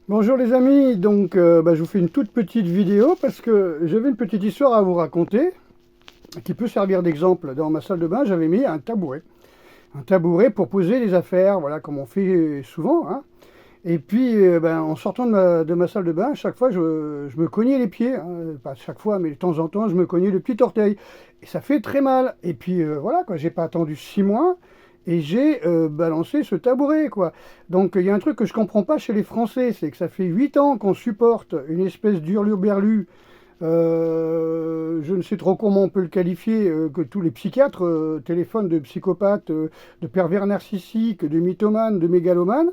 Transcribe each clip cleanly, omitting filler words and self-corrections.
Bonjour les amis, donc je vous fais une toute petite vidéo parce que j'avais une petite histoire à vous raconter qui peut servir d'exemple. Dans ma salle de bain, j'avais mis un tabouret pour poser les affaires, voilà, comme on fait souvent, hein. Et puis, en sortant de ma salle de bain, à chaque fois, je me cognais les pieds, hein. Pas chaque fois, mais de temps en temps, je me cognais le petit orteil. Et ça fait très mal. Et puis, voilà, quoi, j'ai pas attendu 6 mois et j'ai balancé ce tabouret, quoi. Donc, il y a un truc que je comprends pas chez les Français, c'est que ça fait 8 ans qu'on supporte une espèce d'hurluberlu, je ne sais trop comment on peut le qualifier, que tous les psychiatres téléphonent de psychopathes, de pervers narcissiques, de mythomanes, de mégalomanes.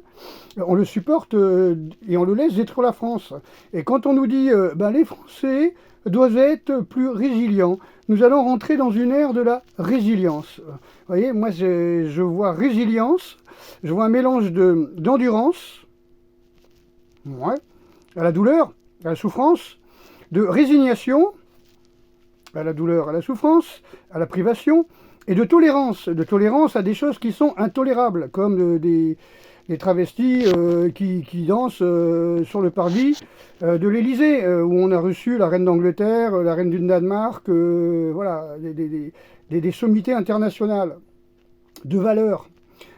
On le supporte et on le laisse détruire la France. Et quand on nous dit les Français doivent être plus résilients, nous allons rentrer dans une ère de la résilience. Vous voyez, moi je vois résilience, je vois un mélange d'endurance, ouais, à la douleur, à la souffrance, de résignation, à la douleur, à la souffrance, à la privation, et de tolérance à des choses qui sont intolérables, comme des travestis qui dansent sur le parvis de l'Élysée, où on a reçu la reine d'Angleterre, la reine du Danemark, voilà, des sommités internationales de valeur.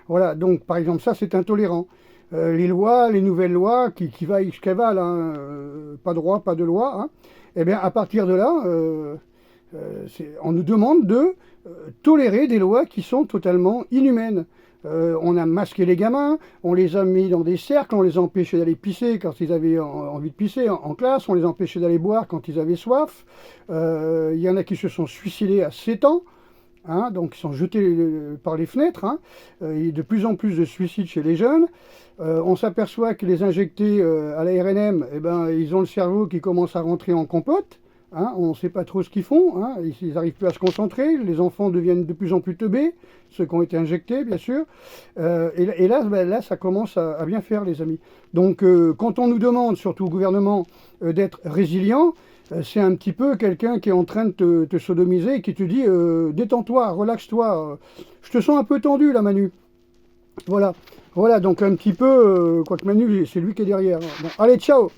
Voilà, donc par exemple ça c'est intolérant. Les lois, les nouvelles lois qui vaillent jusqu'à valent, hein, pas de roi, pas de loi, hein, eh bien à partir de là, on nous demande de tolérer des lois qui sont totalement inhumaines. On a masqué les gamins, on les a mis dans des cercles, on les a empêchés d'aller pisser quand ils avaient envie de pisser en classe, on les a empêchés d'aller boire quand ils avaient soif. Il y en a qui se sont suicidés à 7 ans. Hein, donc ils sont jetés par les fenêtres. Hein. Il y a de plus en plus de suicides chez les jeunes. On s'aperçoit que les injectés à la RNM, eh ben, ils ont le cerveau qui commence à rentrer en compote. Hein, on ne sait pas trop ce qu'ils font. Hein, ils n'arrivent plus à se concentrer. Les enfants deviennent de plus en plus teubés, ceux qui ont été injectés, bien sûr. Et là, là, ça commence à bien faire, les amis. Donc, quand on nous demande, surtout au gouvernement, d'être résilient, c'est un petit peu quelqu'un qui est en train de te sodomiser et qui te dit détends-toi, relaxe-toi. Je te sens un peu tendu là, Manu. Voilà, voilà, donc un petit peu, quoique Manu, c'est lui qui est derrière. Bon, allez, ciao!